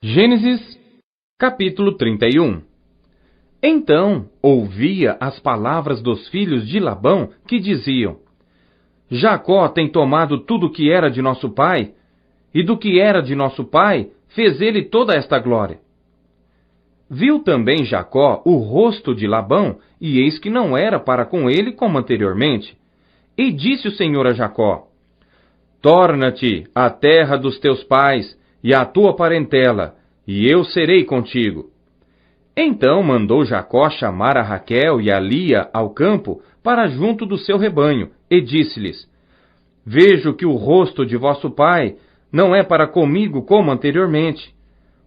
Gênesis, capítulo 31. Então ouvia as palavras dos filhos de Labão, que diziam: Jacó tem tomado tudo que era de nosso pai, e do que era de nosso pai fez ele toda esta glória. Viu também Jacó o rosto de Labão, e eis que não era para com ele como anteriormente. E disse o Senhor a Jacó: Torna-te à terra dos teus pais e à tua parentela, e eu serei contigo. Então mandou Jacó chamar a Raquel e a Lia ao campo para junto do seu rebanho, e disse-lhes: Vejo que o rosto de vosso pai não é para comigo como anteriormente.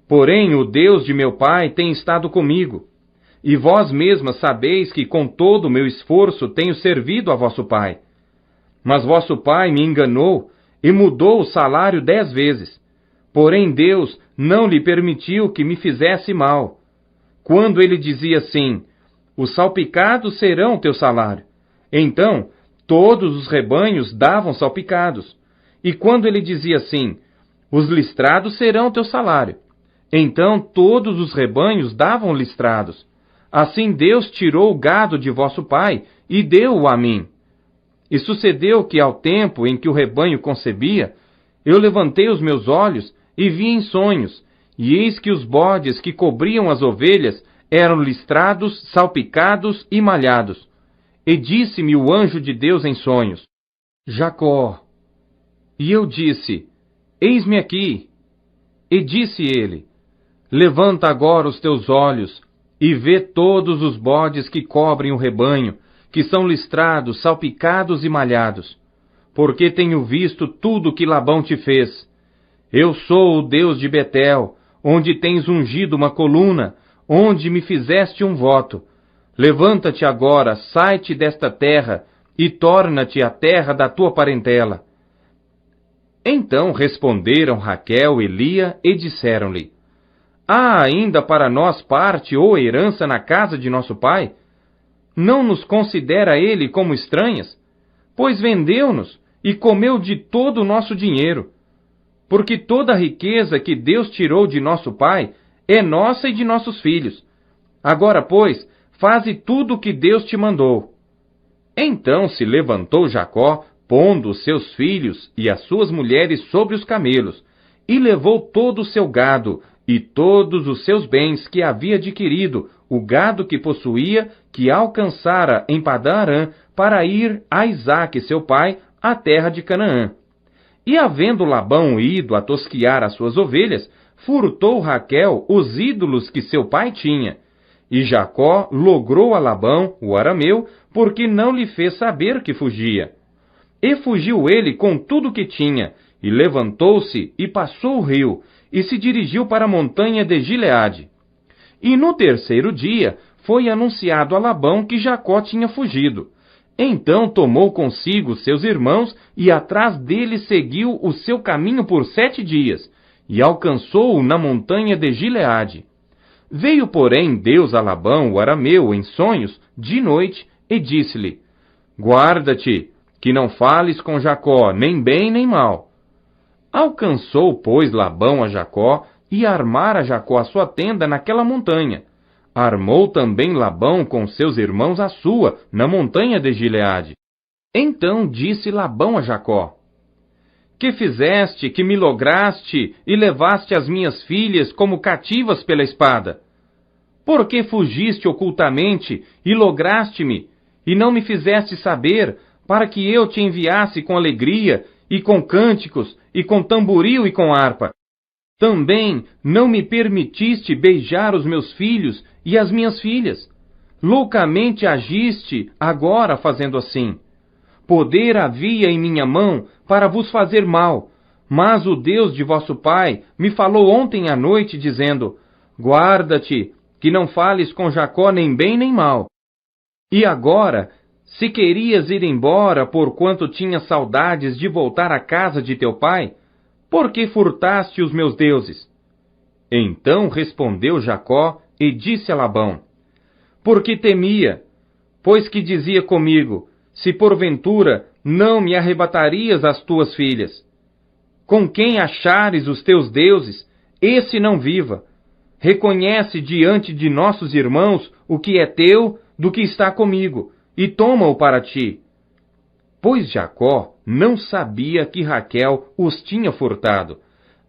Porém, o Deus de meu pai tem estado comigo. E vós mesmas sabeis que com todo o meu esforço tenho servido a vosso pai. Mas vosso pai me enganou e mudou o salário 10 vezes. Porém, Deus não lhe permitiu que me fizesse mal. Quando ele dizia assim: Os salpicados serão teu salário. Então, todos os rebanhos davam salpicados. E quando ele dizia assim: Os listrados serão teu salário. Então, todos os rebanhos davam listrados. Assim Deus tirou o gado de vosso pai e deu-o a mim. E sucedeu que, ao tempo em que o rebanho concebia, eu levantei os meus olhos e vi em sonhos, e eis que os bodes que cobriam as ovelhas eram listrados, salpicados e malhados. E disse-me o anjo de Deus em sonhos: Jacó. E eu disse: Eis-me aqui. E disse ele: Levanta agora os teus olhos e vê todos os bodes que cobrem o rebanho, que são listrados, salpicados e malhados. Porque tenho visto tudo que Labão te fez. Eu sou o Deus de Betel, onde tens ungido uma coluna, onde me fizeste um voto. Levanta-te agora, sai-te desta terra, e torna-te à terra da tua parentela. Então responderam Raquel e Lia e disseram-lhe: Há ainda para nós parte ou herança na casa de nosso pai? Não nos considera ele como estranhas? Pois vendeu-nos e comeu de todo o nosso dinheiro. Porque toda a riqueza que Deus tirou de nosso pai é nossa e de nossos filhos. Agora, pois, faze tudo o que Deus te mandou. Então se levantou Jacó, pondo os seus filhos e as suas mulheres sobre os camelos, e levou todo o seu gado e todos os seus bens que havia adquirido, o gado que possuía, que alcançara em Padã-Arã, para ir a Isaque, seu pai, à terra de Canaã. E havendo Labão ido a tosquiar as suas ovelhas, furtou Raquel os ídolos que seu pai tinha. E Jacó logrou a Labão, o arameu, porque não lhe fez saber que fugia. E fugiu ele com tudo que tinha, e levantou-se e passou o rio, e se dirigiu para a montanha de Gileade. E no terceiro dia foi anunciado a Labão que Jacó tinha fugido. Então tomou consigo seus irmãos e atrás dele seguiu o seu caminho por 7 dias, e alcançou-o na montanha de Gileade. Veio, porém, Deus a Labão, o arameu, em sonhos, de noite, e disse-lhe: Guarda-te, que não fales com Jacó, nem bem nem mal. Alcançou, pois, Labão a Jacó, e armara Jacó a sua tenda naquela montanha. Armou também Labão com seus irmãos a sua, na montanha de Gileade. Então disse Labão a Jacó: Que fizeste, que me lograste, e levaste as minhas filhas como cativas pela espada? Por que fugiste ocultamente, e lograste-me, e não me fizeste saber, para que eu te enviasse com alegria, e com cânticos, e com tamboril e com harpa? Também não me permitiste beijar os meus filhos e as minhas filhas. Loucamente agiste agora fazendo assim. Poder havia em minha mão para vos fazer mal, mas o Deus de vosso pai me falou ontem à noite, dizendo: Guarda-te, que não fales com Jacó nem bem nem mal. E agora, se querias ir embora, porquanto tinhas saudades de voltar à casa de teu pai, por que furtaste os meus deuses? Então respondeu Jacó e disse a Labão: Porque temia, pois que dizia comigo: Se porventura não me arrebatarias as tuas filhas. Com quem achares os teus deuses, esse não viva. Reconhece diante de nossos irmãos o que é teu do que está comigo, e toma-o para ti. Pois Jacó não sabia que Raquel os tinha furtado.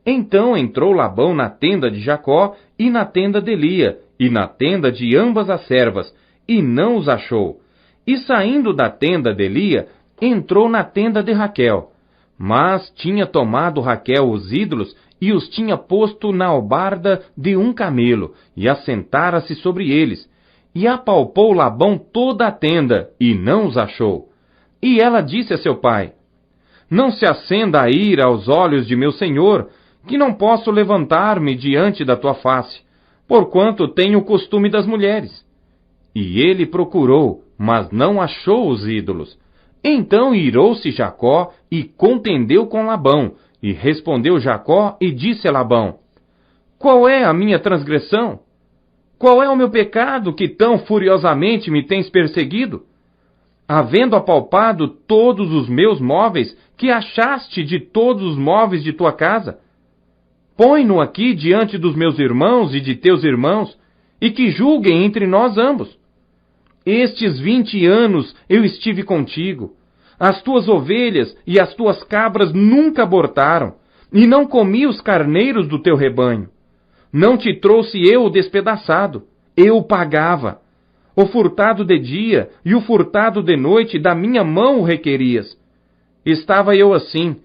Então entrou Labão na tenda de Jacó e na tenda de Lia, e na tenda de ambas as servas, e não os achou. E saindo da tenda de Lia, entrou na tenda de Raquel. Mas tinha tomado Raquel os ídolos e os tinha posto na albarda de um camelo, e assentara-se sobre eles. E apalpou Labão toda a tenda, e não os achou. E ela disse a seu pai: Não se acenda a ira aos olhos de meu senhor, que não posso levantar-me diante da tua face, porquanto tenho o costume das mulheres. E ele procurou, mas não achou os ídolos. Então irou-se Jacó e contendeu com Labão. E respondeu Jacó e disse a Labão: Qual é a minha transgressão? Qual é o meu pecado que tão furiosamente me tens perseguido? Havendo apalpado todos os meus móveis, que achaste de todos os móveis de tua casa? Põe-no aqui diante dos meus irmãos e de teus irmãos, e que julguem entre nós ambos. Estes 20 anos eu estive contigo. As tuas ovelhas e as tuas cabras nunca abortaram, e não comi os carneiros do teu rebanho. Não te trouxe eu o despedaçado, eu o pagava. O furtado de dia e o furtado de noite da minha mão o requerias. Estava eu assim,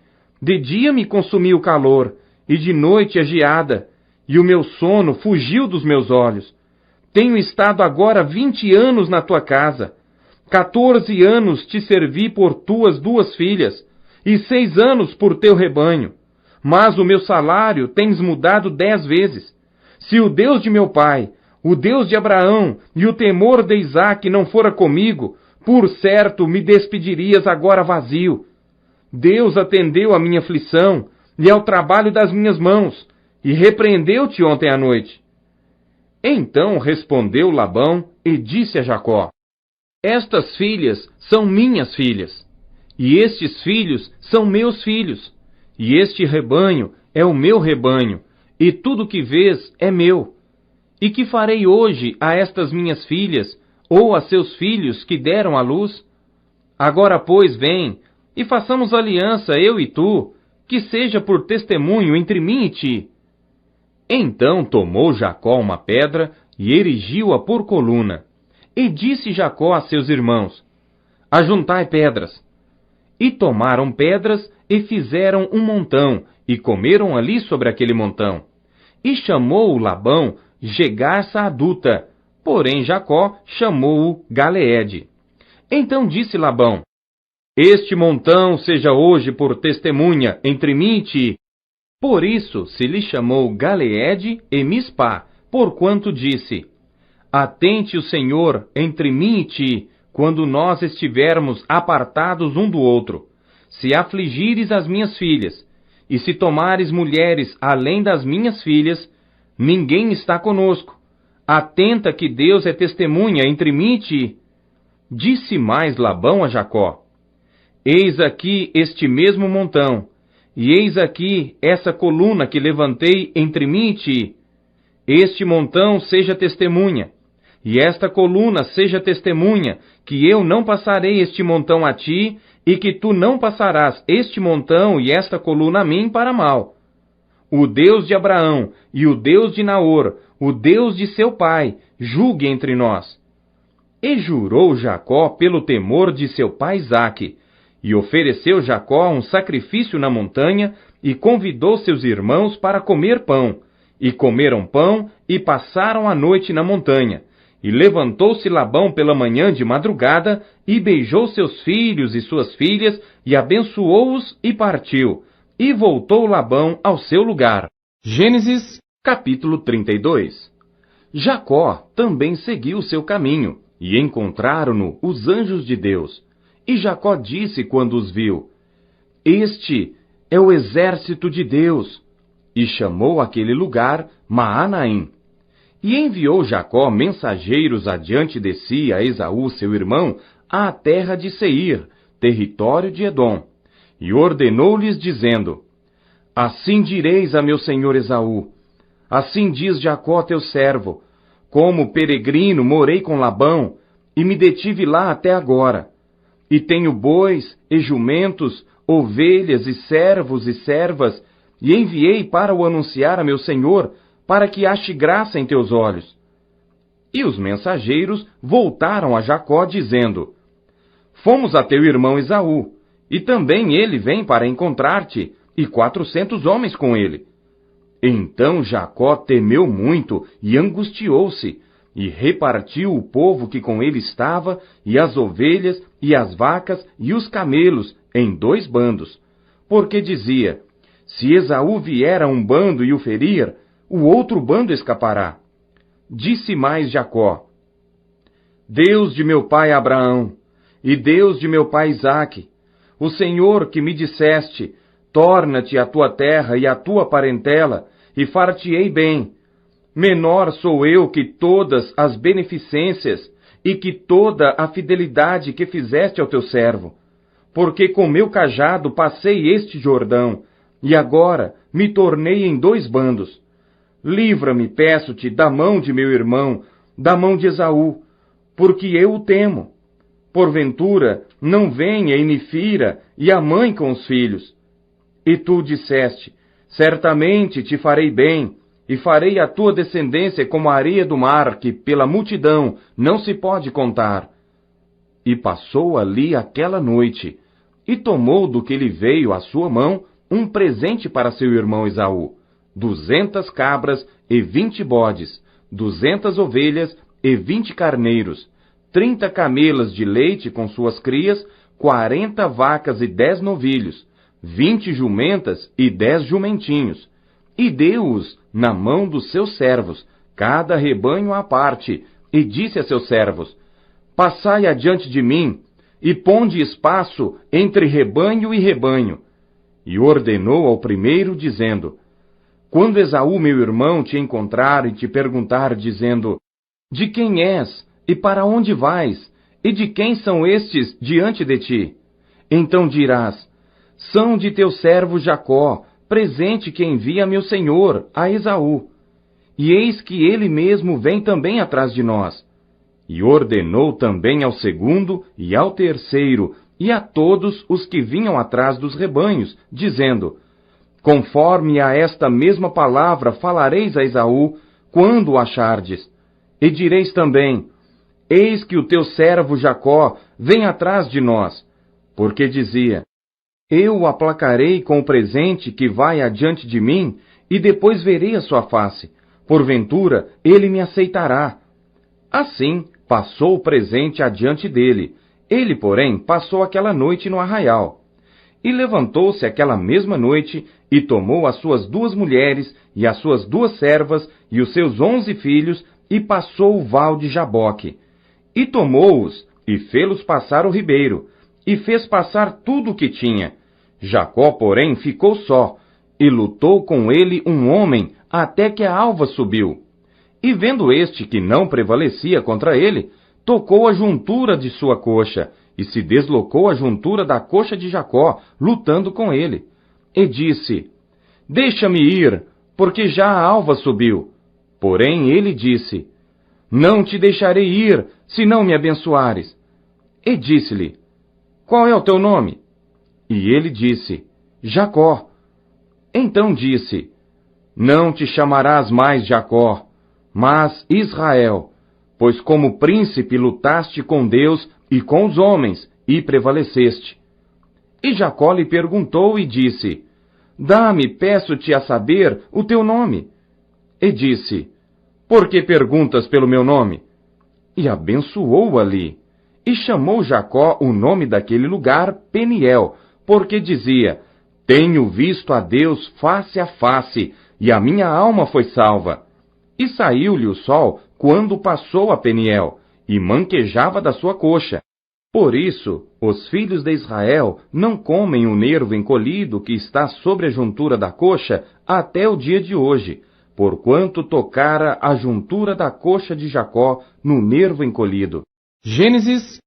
de dia me consumia o calor, e de noite a geada, e o meu sono fugiu dos meus olhos. Tenho estado agora 20 anos na tua casa. 14 anos te servi por tuas 2 filhas, e 6 anos por teu rebanho. Mas o meu salário tens mudado 10 vezes. Se o Deus de meu pai, o Deus de Abraão e o temor de Isaque não fora comigo, por certo me despedirias agora vazio. Deus atendeu à minha aflição e ao trabalho das minhas mãos, e repreendeu-te ontem à noite. Então respondeu Labão e disse a Jacó: Estas filhas são minhas filhas, e estes filhos são meus filhos, e este rebanho é o meu rebanho, e tudo que vês é meu. E que farei hoje a estas minhas filhas, ou a seus filhos que deram à luz? Agora, pois, vem, e façamos aliança, eu e tu, que seja por testemunho entre mim e ti. Então tomou Jacó uma pedra e erigiu-a por coluna. E disse Jacó a seus irmãos: Ajuntai pedras. E tomaram pedras e fizeram um montão, e comeram ali sobre aquele montão. E chamou-o Labão Jegarsa adulta, porém Jacó chamou-o Galeede. Então disse Labão: Este montão seja hoje por testemunha entre mim e ti. Por isso se lhe chamou Galeede e Mispá, porquanto disse: Atente o Senhor entre mim e ti, quando nós estivermos apartados um do outro. Se afligires as minhas filhas, e se tomares mulheres além das minhas filhas, ninguém está conosco. Atenta que Deus é testemunha entre mim e ti. Disse mais Labão a Jacó: Eis aqui este mesmo montão, e eis aqui essa coluna que levantei entre mim e ti. Este montão seja testemunha, e esta coluna seja testemunha, que eu não passarei este montão a ti, e que tu não passarás este montão e esta coluna a mim para mal. O Deus de Abraão e o Deus de Naor, o Deus de seu pai, julgue entre nós. E jurou Jacó pelo temor de seu pai Isaque, e ofereceu Jacó um sacrifício na montanha, e convidou seus irmãos para comer pão. E comeram pão, e passaram a noite na montanha. E levantou-se Labão pela manhã de madrugada, e beijou seus filhos e suas filhas, e abençoou-os, e partiu. E voltou Labão ao seu lugar. Gênesis, capítulo 32. Jacó também seguiu seu caminho, e encontraram-no os anjos de Deus. E Jacó disse quando os viu: Este é o exército de Deus. E chamou aquele lugar Maanaim. E enviou Jacó mensageiros adiante de si a Esaú, seu irmão, à terra de Seir, território de Edom. E ordenou-lhes, dizendo: Assim direis a meu senhor Esaú: assim diz Jacó teu servo, como peregrino morei com Labão, e me detive lá até agora. E tenho bois e jumentos, ovelhas e servos e servas, e enviei para o anunciar a meu senhor, para que ache graça em teus olhos. E os mensageiros voltaram a Jacó, dizendo: Fomos a teu irmão Esaú, e também ele vem para encontrar-te, e 400 homens com ele. Então Jacó temeu muito e angustiou-se, e repartiu o povo que com ele estava, e as ovelhas, e as vacas, e os camelos, em 2 bandos. Porque dizia: Se Esaú vier a um bando e o ferir, o outro bando escapará. Disse mais Jacó: Deus de meu pai Abraão, e Deus de meu pai Isaque, o Senhor que me disseste, torna-te a tua terra e a tua parentela, e far-te-ei bem. Menor sou eu que todas as beneficências, e que toda a fidelidade que fizeste ao teu servo. Porque com meu cajado passei este Jordão, e agora me tornei em 2 bandos. Livra-me, peço-te, da mão de meu irmão, da mão de Esaú, porque eu o temo. Porventura, não venha e me fira, e a mãe com os filhos. E tu disseste: Certamente te farei bem, e farei a tua descendência como a areia do mar, que pela multidão não se pode contar. E passou ali aquela noite, e tomou do que lhe veio à sua mão um presente para seu irmão Esaú: 200 cabras e 20 bodes, 200 ovelhas e 20 carneiros, 30 camelas de leite com suas crias, 40 vacas e 10 novilhos, 20 jumentas e 10 jumentinhos, e deu-os na mão dos seus servos, cada rebanho à parte, e disse a seus servos: Passai adiante de mim, e ponde espaço entre rebanho e rebanho. E ordenou ao primeiro, dizendo: Quando Esaú, meu irmão, te encontrar e te perguntar, dizendo: De quem és, e para onde vais, e de quem são estes diante de ti? Então dirás: São de teu servo Jacó, presente que envia meu senhor, a Esaú. E eis que ele mesmo vem também atrás de nós. E ordenou também ao segundo e ao terceiro, e a todos os que vinham atrás dos rebanhos, dizendo: Conforme a esta mesma palavra falareis a Esaú, quando o achardes. E direis também: Eis que o teu servo Jacó vem atrás de nós. Porque dizia: Eu o aplacarei com o presente que vai adiante de mim, e depois verei a sua face. Porventura, ele me aceitará. Assim, passou o presente adiante dele. Ele, porém, passou aquela noite no arraial. E levantou-se aquela mesma noite, e tomou as suas 2 mulheres, e as suas 2 servas, e os seus 11 filhos, e passou o val de Jaboque. E tomou-os, e fê-los passar o ribeiro, e fez passar tudo o que tinha. Jacó, porém, ficou só, e lutou com ele um homem, até que a alva subiu. E vendo este que não prevalecia contra ele, tocou a juntura de sua coxa, e se deslocou a juntura da coxa de Jacó, lutando com ele. E disse: Deixa-me ir, porque já a alva subiu. Porém ele disse: Não te deixarei ir, se não me abençoares. E disse-lhe: Qual é o teu nome? E ele disse: Jacó. Então disse: Não te chamarás mais Jacó, mas Israel, pois como príncipe lutaste com Deus e com os homens, e prevaleceste. E Jacó lhe perguntou e disse: Dá-me, peço-te a saber, o teu nome. E disse: Por que perguntas pelo meu nome? E abençoou ali. E chamou Jacó o nome daquele lugar Peniel, porque dizia: Tenho visto a Deus face a face, e a minha alma foi salva. E saiu-lhe o sol quando passou a Peniel, e manquejava da sua coxa. Por isso, os filhos de Israel não comem o nervo encolhido que está sobre a juntura da coxa até o dia de hoje, porquanto tocara a juntura da coxa de Jacó no nervo encolhido. Gênesis,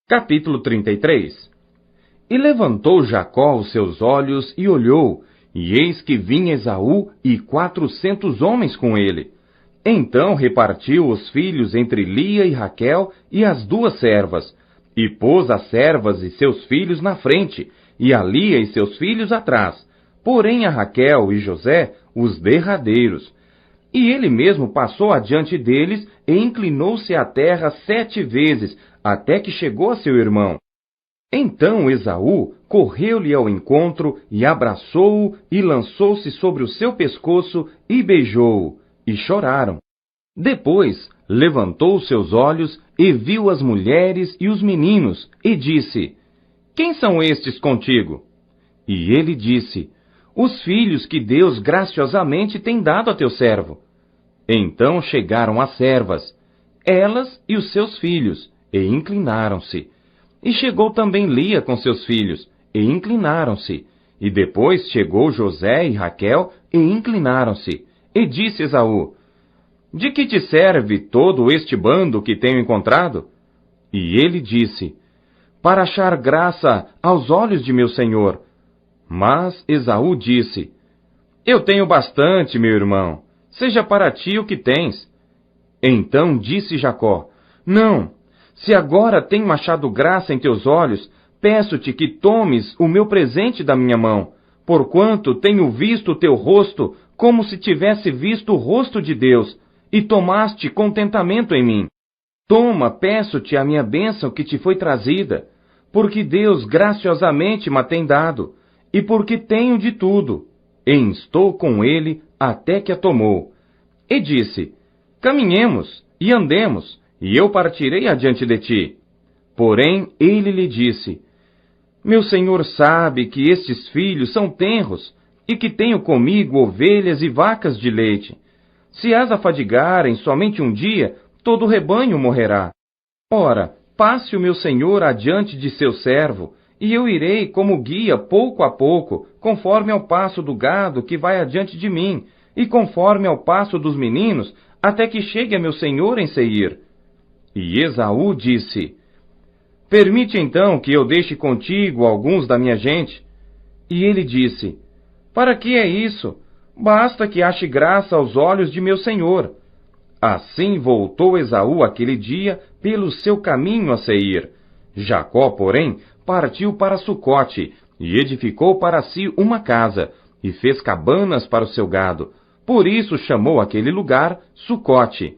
capítulo 33. E levantou Jacó os seus olhos e olhou, e eis que vinha Esaú e 400 homens com ele. Então repartiu os filhos entre Lia e Raquel e as 2 servas, e pôs as servas e seus filhos na frente, e a Lia e seus filhos atrás, porém a Raquel e José os derradeiros. E ele mesmo passou adiante deles e inclinou-se à terra 7 vezes, até que chegou a seu irmão. Então Esaú correu-lhe ao encontro e abraçou-o e lançou-se sobre o seu pescoço e beijou-o, e choraram. Depois levantou seus olhos e viu as mulheres e os meninos, e disse: Quem são estes contigo? E ele disse: Os filhos que Deus graciosamente tem dado a teu servo. Então chegaram as servas, elas e os seus filhos, e inclinaram-se. E chegou também Lia com seus filhos, e inclinaram-se. E depois chegou José e Raquel, e inclinaram-se. E disse Esaú: De que te serve todo este bando que tenho encontrado? E ele disse: Para achar graça aos olhos de meu senhor. Mas Esaú disse: Eu tenho bastante, meu irmão. Seja para ti o que tens. Então disse Jacó: Não, se agora tenho achado graça em teus olhos, peço-te que tomes o meu presente da minha mão, porquanto tenho visto o teu rosto como se tivesse visto o rosto de Deus, e tomaste contentamento em mim. Toma, peço-te, a minha bênção que te foi trazida, porque Deus graciosamente me tem dado, e porque tenho de tudo. E instou com ele até que a tomou. E disse: Caminhemos e andemos, e eu partirei adiante de ti. Porém ele lhe disse: Meu senhor sabe que estes filhos são tenros, e que tenho comigo ovelhas e vacas de leite. Se as afadigarem somente um dia, todo o rebanho morrerá. Ora, passe o meu senhor adiante de seu servo, e eu irei como guia pouco a pouco, conforme ao passo do gado que vai adiante de mim, e conforme ao passo dos meninos, até que chegue a meu senhor em Seir. E Esaú disse: Permite então que eu deixe contigo alguns da minha gente. E ele disse: Para que é isso? Basta que ache graça aos olhos de meu senhor. Assim voltou Esaú aquele dia pelo seu caminho a Seir. Jacó, porém, partiu para Sucote, e edificou para si uma casa, e fez cabanas para o seu gado. Por isso chamou aquele lugar Sucote.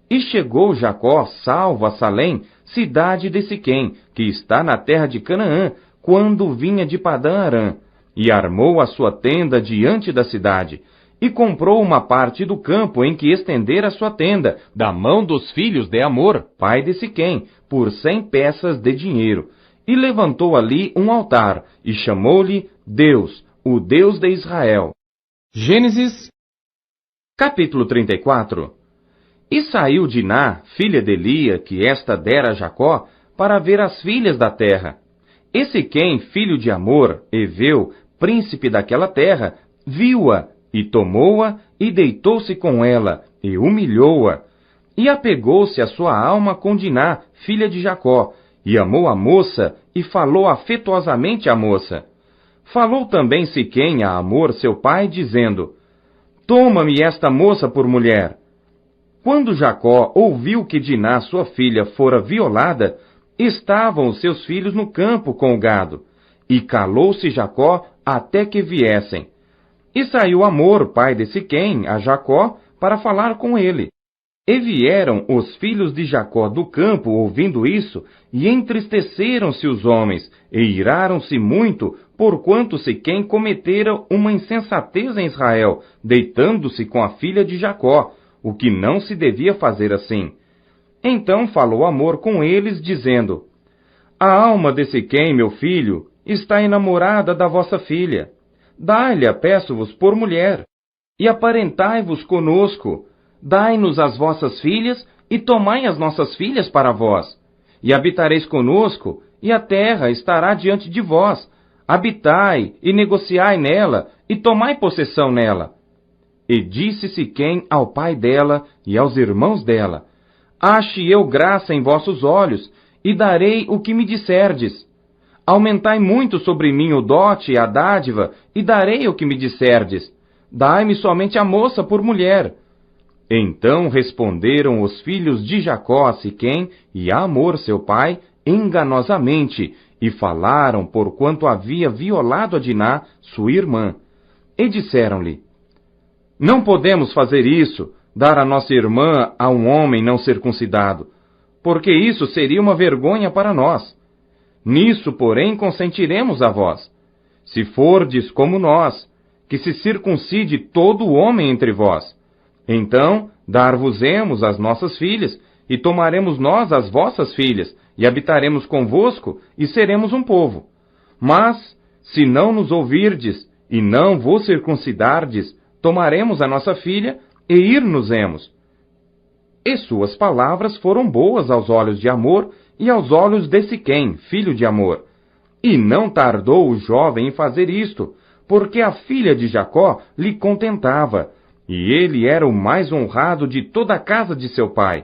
E chegou Jacó salvo a Salém, cidade de Siquém, que está na terra de Canaã, quando vinha de Padã Arã, e armou a sua tenda diante da cidade, e comprou uma parte do campo em que estendera a sua tenda, da mão dos filhos de Amor, pai de Siquém, por 100 peças de dinheiro, e levantou ali um altar, e chamou-lhe Deus, o Deus de Israel. Gênesis, capítulo 34. E saiu Diná, filha de Lia, que esta dera a Jacó, para ver as filhas da terra. E Siquém, filho de Amor, Eveu, príncipe daquela terra, viu-a, e tomou-a, e deitou-se com ela, e humilhou-a. E apegou-se a sua alma com Diná, filha de Jacó, e amou a moça, e falou afetuosamente à moça. Falou também Siquém a Amor, seu pai, dizendo: Toma-me esta moça por mulher. Quando Jacó ouviu que Diná, sua filha, fora violada, estavam os seus filhos no campo com o gado. E calou-se Jacó até que viessem. E saiu Amor, pai de Siquém, a Jacó, para falar com ele. E vieram os filhos de Jacó do campo, ouvindo isso, e entristeceram-se os homens, e iraram-se muito, porquanto Siquém cometera uma insensatez em Israel, deitando-se com a filha de Jacó, o que não se devia fazer assim. Então falou Amor com eles, dizendo: A alma de Siquém, meu filho, está enamorada da vossa filha. Dai-lhe, peço-vos, por mulher, e aparentai-vos conosco. Dai-nos as vossas filhas, e tomai as nossas filhas para vós. E habitareis conosco, e a terra estará diante de vós. Habitai, e negociai nela, e tomai possessão nela. E disse Siquém ao pai dela e aos irmãos dela: Ache eu graça em vossos olhos, e darei o que me disserdes. Aumentai muito sobre mim o dote e a dádiva, e darei o que me disserdes. Dai-me somente a moça por mulher. Então responderam os filhos de Jacó a Siquém e a Hamor seu pai, enganosamente, e falaram porquanto havia violado a Diná, sua irmã. E disseram-lhe: Não podemos fazer isso, dar a nossa irmã a um homem não circuncidado, porque isso seria uma vergonha para nós. Nisso, porém, consentiremos a vós, se fordes como nós, que se circuncide todo o homem entre vós. Então, dar-vos-emos as nossas filhas, e tomaremos nós as vossas filhas, e habitaremos convosco, e seremos um povo. Mas, se não nos ouvirdes, e não vos circuncidardes, tomaremos a nossa filha, e ir-nos-emos. E suas palavras foram boas aos olhos de Hamor, e aos olhos de Siquém, filho de Hamor. E não tardou o jovem em fazer isto, porque a filha de Jacó lhe contentava, e ele era o mais honrado de toda a casa de seu pai.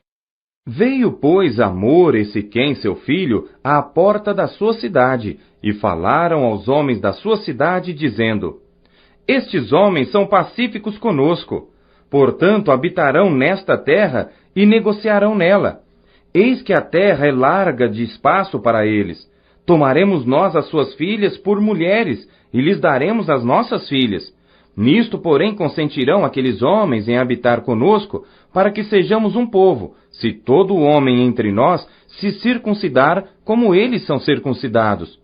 Veio, pois, Hamor e Siquém, seu filho, à porta da sua cidade, e falaram aos homens da sua cidade, dizendo: Estes homens são pacíficos conosco, portanto habitarão nesta terra e negociarão nela. Eis que a terra é larga de espaço para eles. Tomaremos nós as suas filhas por mulheres, e lhes daremos as nossas filhas. Nisto, porém, consentirão aqueles homens em habitar conosco, para que sejamos um povo, se todo homem entre nós se circuncidar como eles são circuncidados.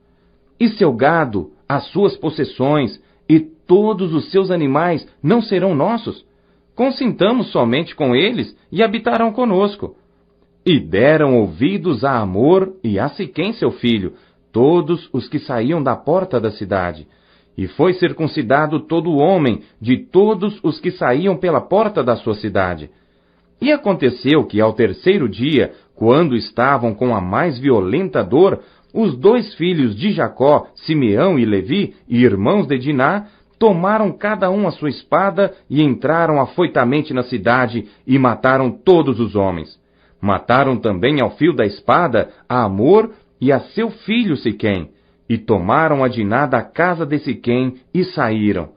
E seu gado, as suas possessões e todos os seus animais não serão nossos? Consintamos somente com eles e habitarão conosco. E deram ouvidos a Hamor e a Siquém seu filho, todos os que saíam da porta da cidade. E foi circuncidado todo o homem de todos os que saíam pela porta da sua cidade. E aconteceu que ao terceiro dia, quando estavam com a mais violenta dor, os dois filhos de Jacó, Simeão e Levi, irmãos de Diná, tomaram cada um a sua espada e entraram afoitamente na cidade e mataram todos os homens. Mataram também ao fio da espada a Hamor e a seu filho Siquém, e tomaram a Diná da casa de Siquém e saíram.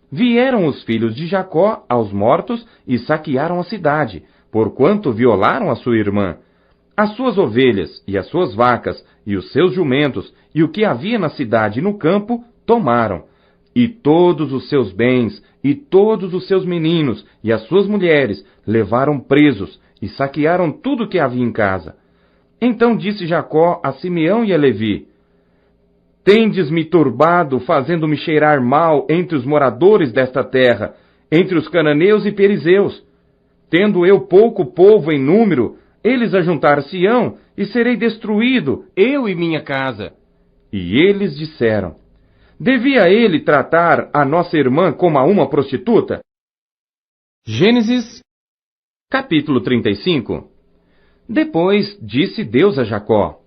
Vieram os filhos de Jacó aos mortos e saquearam a cidade, porquanto violaram a sua irmã. As suas ovelhas e as suas vacas e os seus jumentos e o que havia na cidade e no campo tomaram. E todos os seus bens e todos os seus meninos e as suas mulheres levaram presos e saquearam tudo o que havia em casa. Então disse Jacó a Simeão e a Levi: Tendes-me turbado, fazendo-me cheirar mal entre os moradores desta terra, entre os cananeus e perizeus. Tendo eu pouco povo em número, eles ajuntar-se-ão, e serei destruído, eu e minha casa. E eles disseram: Devia ele tratar a nossa irmã como a uma prostituta? Gênesis, capítulo 35. Depois disse Deus a Jacó: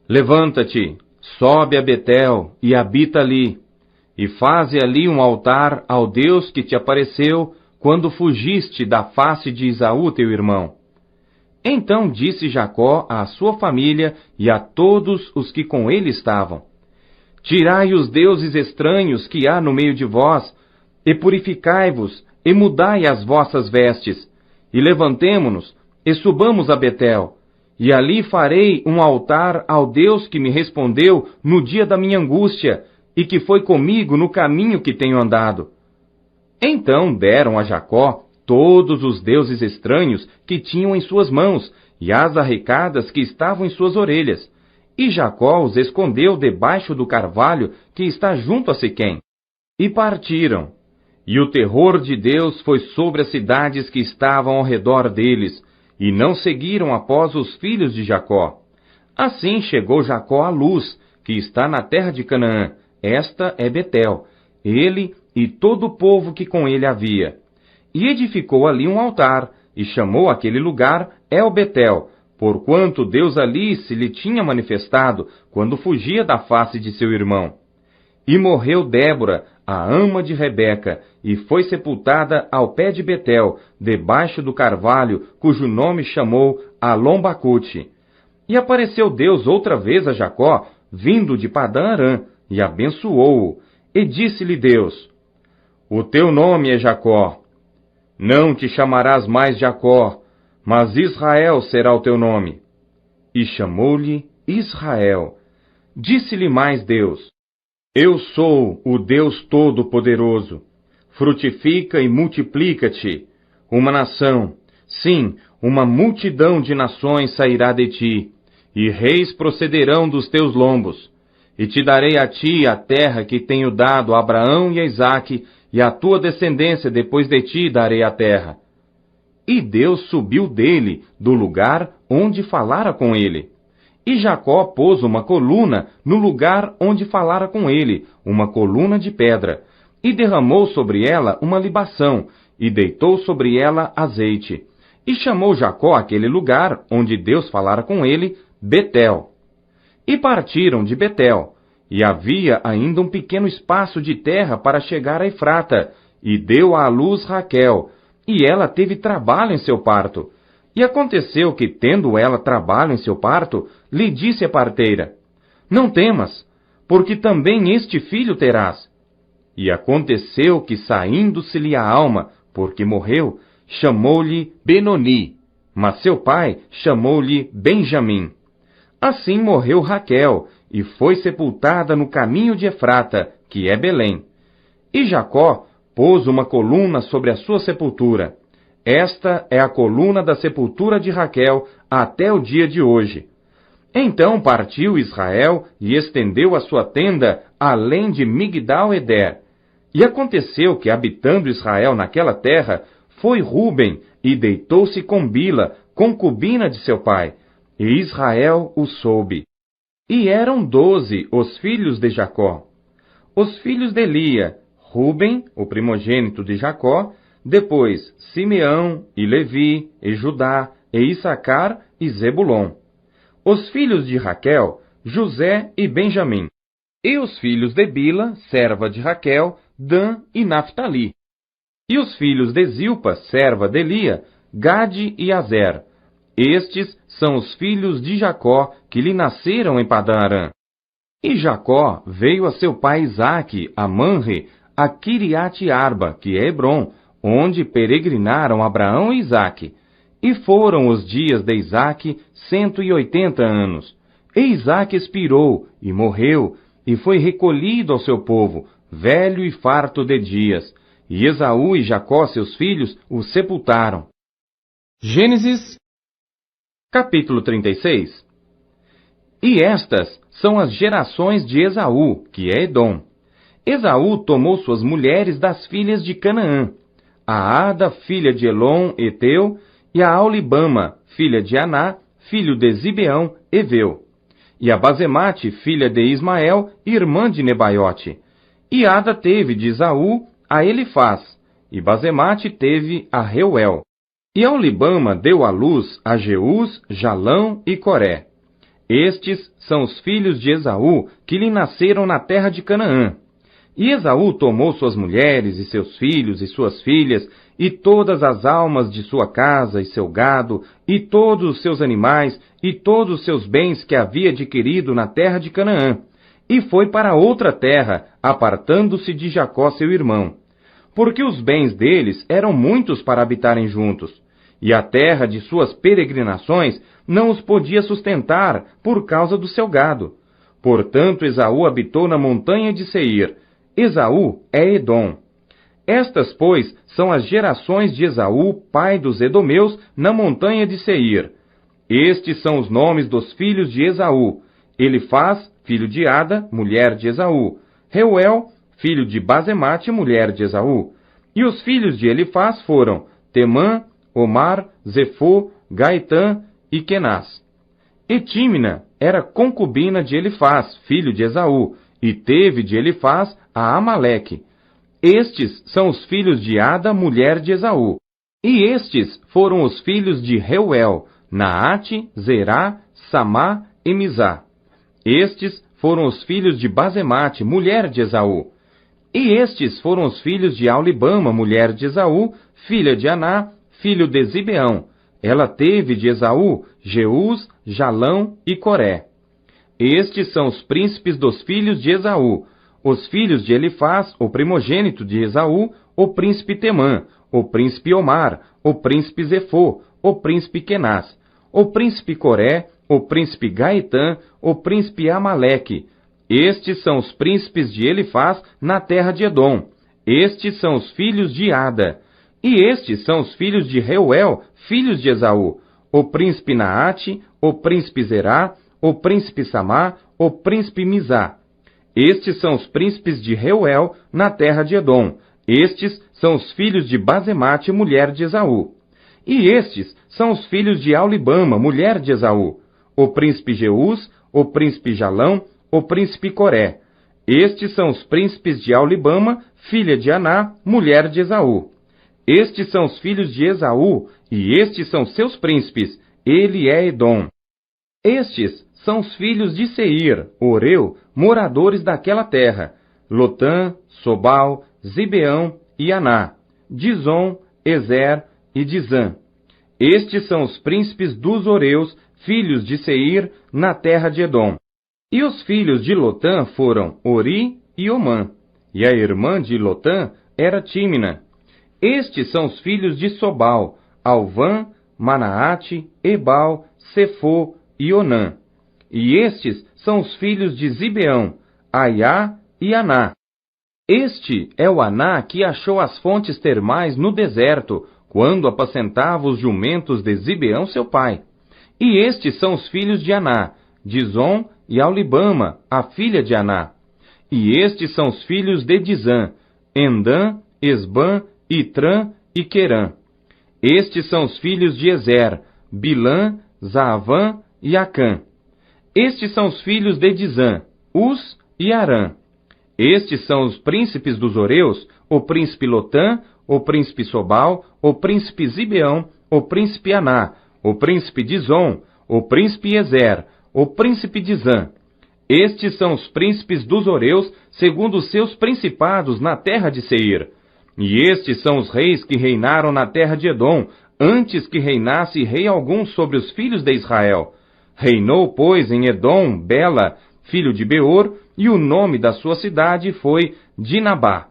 Levanta-te, sobe a Betel e habita ali, e faze ali um altar ao Deus que te apareceu quando fugiste da face de Esaú teu irmão. Então disse Jacó à sua família e a todos os que com ele estavam: Tirai os deuses estranhos que há no meio de vós, e purificai-vos, e mudai as vossas vestes, e levantemo-nos, e subamos a Betel, e ali farei um altar ao Deus que me respondeu no dia da minha angústia, e que foi comigo no caminho que tenho andado. Então deram a Jacó todos os deuses estranhos que tinham em suas mãos, e as arrecadas que estavam em suas orelhas. E Jacó os escondeu debaixo do carvalho que está junto a Siquém. E partiram. E o terror de Deus foi sobre as cidades que estavam ao redor deles, e não seguiram após os filhos de Jacó. Assim chegou Jacó à luz, que está na terra de Canaã. Esta é Betel, ele e todo o povo que com ele havia. E edificou ali um altar, e chamou aquele lugar El-Betel, porquanto Deus ali se lhe tinha manifestado, quando fugia da face de seu irmão. E morreu Débora, a ama de Rebeca, e foi sepultada ao pé de Betel, debaixo do carvalho, cujo nome chamou Alom-Bacute. E apareceu Deus outra vez a Jacó, vindo de Padã-Arã, e abençoou-o, e disse-lhe Deus: O teu nome é Jacó. Não te chamarás mais Jacó, mas Israel será o teu nome. E chamou-lhe Israel. Disse-lhe mais Deus: Eu sou o Deus Todo-Poderoso. Frutifica e multiplica-te. Uma nação, sim, uma multidão de nações sairá de ti, e reis procederão dos teus lombos. E te darei a ti a terra que tenho dado a Abraão e a Isaque, e à tua descendência depois de ti darei a terra. E Deus subiu dele, do lugar onde falara com ele. E Jacó pôs uma coluna no lugar onde falara com ele, uma coluna de pedra, e derramou sobre ela uma libação, e deitou sobre ela azeite. E chamou Jacó aquele lugar, onde Deus falara com ele, Betel. E partiram de Betel, e havia ainda um pequeno espaço de terra para chegar a Efrata, e deu à luz Raquel, e ela teve trabalho em seu parto. E aconteceu que, tendo ela trabalho em seu parto, lhe disse a parteira: Não temas, porque também este filho terás. E aconteceu que, saindo-se-lhe a alma, porque morreu, chamou-lhe Benoni, mas seu pai chamou-lhe Benjamim. Assim morreu Raquel, e foi sepultada no caminho de Efrata, que é Belém. E Jacó pôs uma coluna sobre a sua sepultura. Esta é a coluna da sepultura de Raquel até o dia de hoje. Então partiu Israel e estendeu a sua tenda além de Migdal-Eder. E aconteceu que, habitando Israel naquela terra, foi Ruben e deitou-se com Bila, concubina de seu pai. E Israel o soube. E eram 12 os filhos de Jacó. Os filhos de Lia: Ruben, o primogênito de Jacó, depois Simeão, e Levi, e Judá, e Issacar, e Zebulon. Os filhos de Raquel: José e Benjamim. E os filhos de Bila, serva de Raquel: Dan e Naphtali. E os filhos de Zilpa, serva de Lia: Gade e Azer. Estes são os filhos de Jacó, que lhe nasceram em Padã-Arã. E Jacó veio a seu pai Isaque, a Manre, a Quiriate-Arba, que é Hebron, onde peregrinaram Abraão e Isaque. E foram os dias de Isaque 180 anos. E Isaque expirou, e morreu, e foi recolhido ao seu povo, velho e farto de dias. E Esaú e Jacó, seus filhos, o sepultaram. Gênesis, capítulo 36. E estas são as gerações de Esaú, que é Edom. Esaú tomou suas mulheres das filhas de Canaã: a Ada, filha de Elon, Eteu, e a Aulibama, filha de Aná, filho de Zibeão, Eveu. E a Basemate, filha de Ismael, irmã de Nebaiote. E Ada teve de Esaú a Elifaz, e Basemate teve a Reuel. E Aulibama deu à luz a Jeús, Jalão e Coré. Estes são os filhos de Esaú, que lhe nasceram na terra de Canaã. E Esaú tomou suas mulheres, e seus filhos, e suas filhas, e todas as almas de sua casa, e seu gado, e todos os seus animais, e todos os seus bens que havia adquirido na terra de Canaã, e foi para outra terra, apartando-se de Jacó seu irmão. Porque os bens deles eram muitos para habitarem juntos, e a terra de suas peregrinações não os podia sustentar por causa do seu gado. Portanto, Esaú habitou na montanha de Seir. Esaú é Edom. Estas, pois, são as gerações de Esaú, pai dos edomeus, na montanha de Seir. Estes são os nomes dos filhos de Esaú: Elifaz, filho de Ada, mulher de Esaú; Reuel, filho de Basemate, mulher de Esaú. E os filhos de Elifaz foram Temã, Omar, Zefô, Gaetã e Kenaz. E Tímina era concubina de Elifaz, filho de Esaú, e teve de Elifaz a Amaleque. Estes são os filhos de Ada, mulher de Esaú. E estes foram os filhos de Reuel: Naate, Zerá, Samá e Mizá. Estes foram os filhos de Basemate, mulher de Esaú. E estes foram os filhos de Aulibama, mulher de Esaú, filha de Aná, filho de Zibeão. Ela teve de Esaú Jeús, Jalão e Coré. Estes são os príncipes dos filhos de Esaú. Os filhos de Elifaz, o primogênito de Esaú, o príncipe Temã, o príncipe Omar, o príncipe Zefô, o príncipe Kenaz, o príncipe Coré, o príncipe Gaetã, o príncipe Amaleque. Estes são os príncipes de Elifaz na terra de Edom. Estes são os filhos de Ada. E estes são os filhos de Reuel, filhos de Esaú, o príncipe Naate, o príncipe Zerá, o príncipe Samá, o príncipe Mizá. Estes são os príncipes de Reuel na terra de Edom. Estes são os filhos de Basemate, mulher de Esaú. E estes são os filhos de Aulibama, mulher de Esaú, o príncipe Jeús, o príncipe Jalão, o príncipe Coré. Estes são os príncipes de Aulibama, filha de Aná, mulher de Esaú. Estes são os filhos de Esaú, e estes são seus príncipes. Ele é Edom. Estes são os filhos de Seir, Oreu, moradores daquela terra: Lotã, Sobal, Zibeão e Aná, Dizon, Ezer e Dizã. Estes são os príncipes dos Oreus, filhos de Seir, na terra de Edom. E os filhos de Lotã foram Ori e Omã, e a irmã de Lotã era Tímina. Estes são os filhos de Sobal, Alvã, Manaate, Ebal, Sefô e Onã. E estes são os filhos de Zibeão, Aiá e Aná. Este é o Aná que achou as fontes termais no deserto, quando apacentava os jumentos de Zibeão seu pai. E estes são os filhos de Aná, Dizon e Aulibama, a filha de Aná. E estes são os filhos de Dizã, Endã, Esbã, Itrã e Querã. Estes são os filhos de Ezer, Bilã, Zaavã e Acã. Estes são os filhos de Dizã, Uz e Arã. Estes são os príncipes dos Oreus, o príncipe Lotã, o príncipe Sobal, o príncipe Zibeão, o príncipe Aná, o príncipe Dizon, o príncipe Ezer, o príncipe Dizã. Estes são os príncipes dos Oreus, segundo os seus principados na terra de Seir. E estes são os reis que reinaram na terra de Edom, antes que reinasse rei algum sobre os filhos de Israel. Reinou, pois, em Edom, Bela, filho de Beor, e o nome da sua cidade foi Dinabá.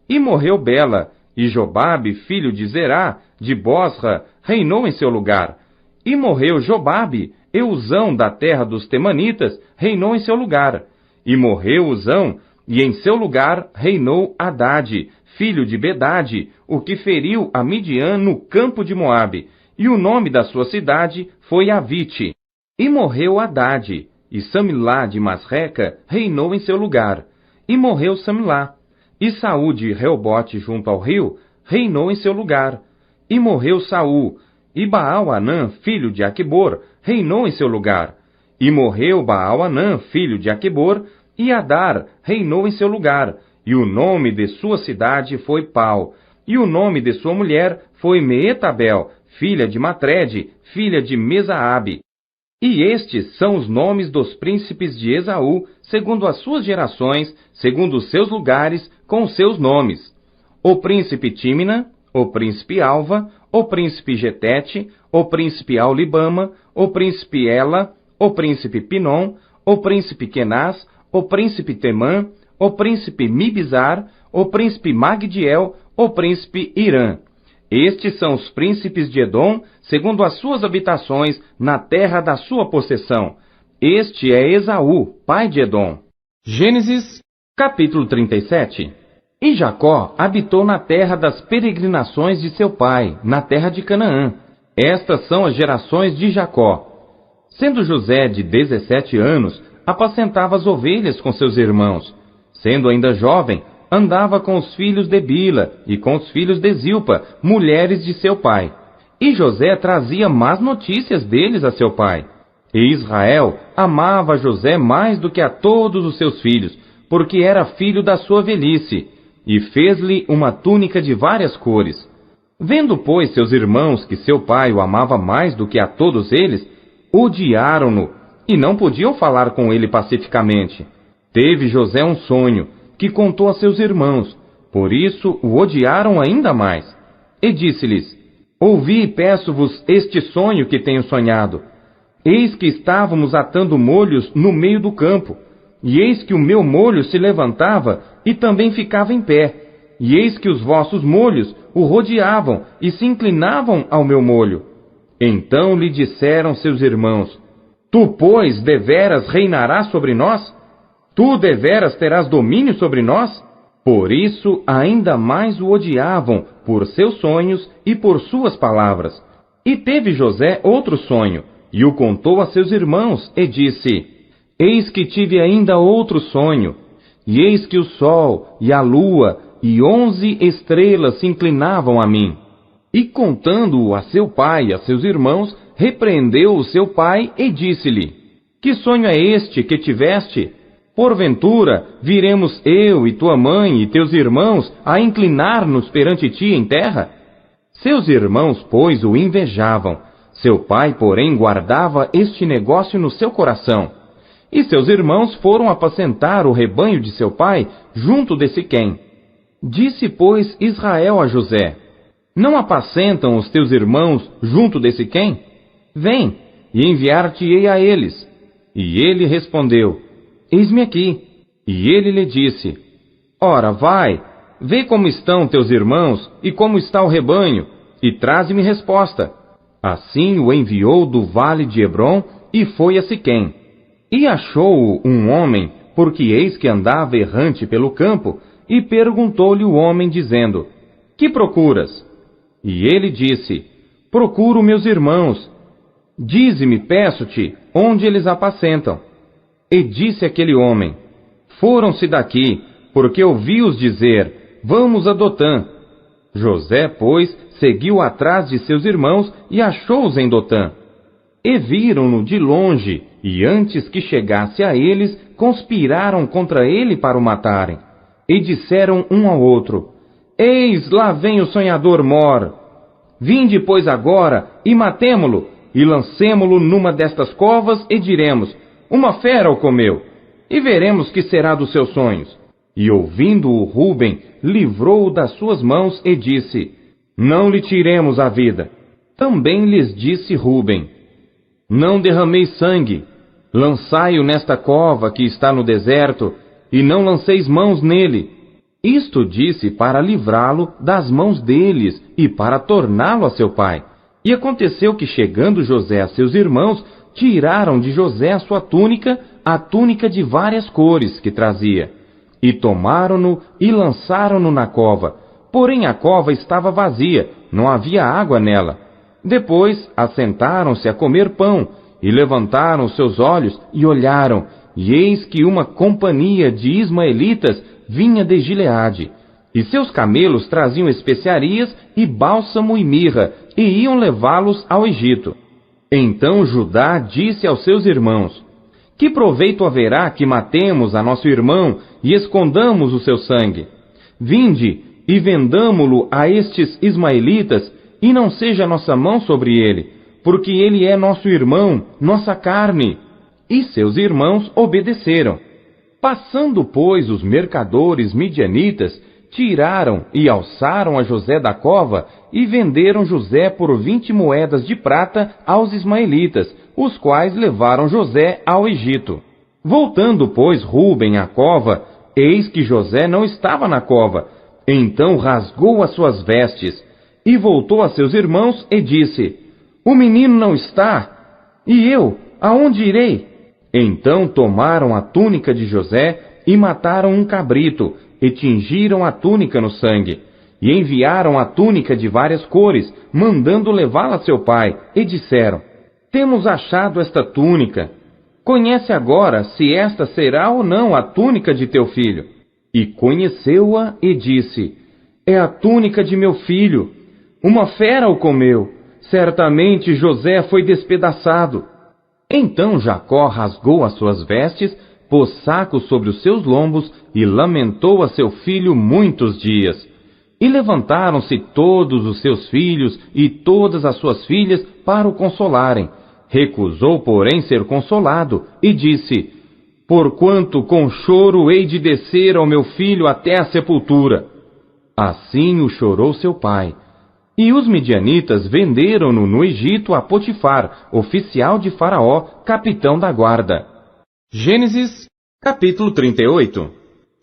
E morreu Bela, e Jobabe, filho de Zerá, de Bosra, reinou em seu lugar. E morreu Jobabe, e Uzão, da terra dos Temanitas, reinou em seu lugar. E morreu Uzão, e em seu lugar reinou Hadade, filho de Bedade, o que feriu a Midian no campo de Moabe. E o nome da sua cidade foi Avite. E morreu Hadade, e Samilá de Masreca reinou em seu lugar. E morreu Samilá. E Saul de Reobote junto ao rio reinou em seu lugar. E morreu Saul. E Baal-Anã, filho de Aquebor, reinou em seu lugar. E morreu Baal-Anã, filho de Aquebor, e Adar reinou em seu lugar. E o nome de sua cidade foi Pau. E o nome de sua mulher foi Meetabel, filha de Matrede, filha de Mesaabe. E estes são os nomes dos príncipes de Esaú, segundo as suas gerações, segundo os seus lugares, com os seus nomes: o príncipe Tímina, o príncipe Alva, o príncipe Getete, o príncipe Aulibama, o príncipe Ela, o príncipe Pinom, o príncipe Kenaz, o príncipe Temã, o príncipe Mibzar, o príncipe Magdiel, o príncipe Irã. Estes são os príncipes de Edom, segundo as suas habitações, na terra da sua possessão. Este é Esaú, pai de Edom. Gênesis, capítulo 37. E Jacó habitou na terra das peregrinações de seu pai, na terra de Canaã. Estas são as gerações de Jacó. Sendo José de 17 anos, apacentava as ovelhas com seus irmãos. Sendo ainda jovem, andava com os filhos de Bila e com os filhos de Zilpa, mulheres de seu pai. E José trazia más notícias deles a seu pai. E Israel amava José mais do que a todos os seus filhos, porque era filho da sua velhice, e fez-lhe uma túnica de várias cores. Vendo, pois, seus irmãos que seu pai o amava mais do que a todos eles, odiaram-no, e não podiam falar com ele pacificamente. Teve José um sonho, que contou a seus irmãos, por isso o odiaram ainda mais. E disse-lhes: Ouvi e peço-vos este sonho que tenho sonhado. Eis que estávamos atando molhos no meio do campo, e eis que o meu molho se levantava e também ficava em pé, e eis que os vossos molhos o rodeavam e se inclinavam ao meu molho. Então lhe disseram seus irmãos: Tu, pois, deveras reinarás sobre nós? Tu deveras terás domínio sobre nós? Por isso ainda mais o odiavam por seus sonhos e por suas palavras. E teve José outro sonho, e o contou a seus irmãos, e disse: Eis que tive ainda outro sonho, e eis que o sol e a lua e 11 estrelas se inclinavam a mim. E contando-o a seu pai e a seus irmãos, repreendeu o seu pai e disse-lhe: Que sonho é este que tiveste? Porventura, viremos eu e tua mãe e teus irmãos a inclinar-nos perante ti em terra? Seus irmãos, pois, o invejavam. Seu pai, porém, guardava este negócio no seu coração. E seus irmãos foram apacentar o rebanho de seu pai junto de Siquém. Disse, pois, Israel a José: Não apacentam os teus irmãos junto de Siquém? Vem, e enviar-te-ei a eles. E ele respondeu: Eis-me aqui. E ele lhe disse: Ora, vai, vê como estão teus irmãos e como está o rebanho, e traze-me resposta. Assim o enviou do vale de Hebrom e foi a Siquém. E achou-o um homem, porque eis que andava errante pelo campo, e perguntou-lhe o homem, dizendo: Que procuras? E ele disse: Procuro meus irmãos. Dize-me, peço-te, onde eles apacentam. E disse aquele homem: Foram-se daqui, porque ouvi-os dizer: Vamos a Dotã. José, pois, seguiu atrás de seus irmãos e achou-os em Dotã. E viram-no de longe, e antes que chegasse a eles, conspiraram contra ele para o matarem. E disseram um ao outro: Eis, lá vem o sonhador Mor. Vinde, pois, agora, e matemo-lo, e lancemo-lo numa destas covas, e diremos: Uma fera o comeu, e veremos que será dos seus sonhos. E ouvindo-o Ruben, livrou-o das suas mãos, e disse: Não lhe tiremos a vida. Também lhes disse Ruben: Não derrameis sangue, lançai-o nesta cova que está no deserto, e não lanceis mãos nele. Isto disse para livrá-lo das mãos deles e para torná-lo a seu pai. E aconteceu que, chegando José a seus irmãos, tiraram de José a sua túnica, a túnica de várias cores que trazia. E tomaram-no e lançaram-no na cova. Porém a cova estava vazia, não havia água nela. Depois assentaram-se a comer pão, e levantaram seus olhos e olharam, e eis que uma companhia de ismaelitas vinha de Gileade. E seus camelos traziam especiarias e bálsamo e mirra, e iam levá-los ao Egito. Então Judá disse aos seus irmãos: Que proveito haverá que matemos a nosso irmão e escondamos o seu sangue? Vinde e vendamo-lo a estes ismaelitas, e não seja nossa mão sobre ele, porque ele é nosso irmão, nossa carne. E seus irmãos obedeceram. Passando, pois, os mercadores midianitas, tiraram e alçaram a José da cova, e venderam José por 20 moedas de prata aos ismaelitas, os quais levaram José ao Egito. Voltando, pois, Ruben à cova, eis que José não estava na cova. Então rasgou as suas vestes, e voltou a seus irmãos e disse: O menino não está, e eu, aonde irei? Então tomaram a túnica de José e mataram um cabrito, e tingiram a túnica no sangue. E enviaram a túnica de várias cores, mandando levá-la a seu pai, e disseram: Temos achado esta túnica. Conhece agora se esta será ou não a túnica de teu filho. E conheceu-a e disse: É a túnica de meu filho. Uma fera o comeu. Certamente José foi despedaçado. Então Jacó rasgou as suas vestes, pôs saco sobre os seus lombos e lamentou a seu filho muitos dias. E levantaram-se todos os seus filhos e todas as suas filhas para o consolarem. Recusou, porém, ser consolado, e disse: Porquanto com choro hei de descer ao meu filho até a sepultura. Assim o chorou seu pai. E os midianitas venderam-no no Egito a Potifar, oficial de Faraó, capitão da guarda. Gênesis, capítulo 38.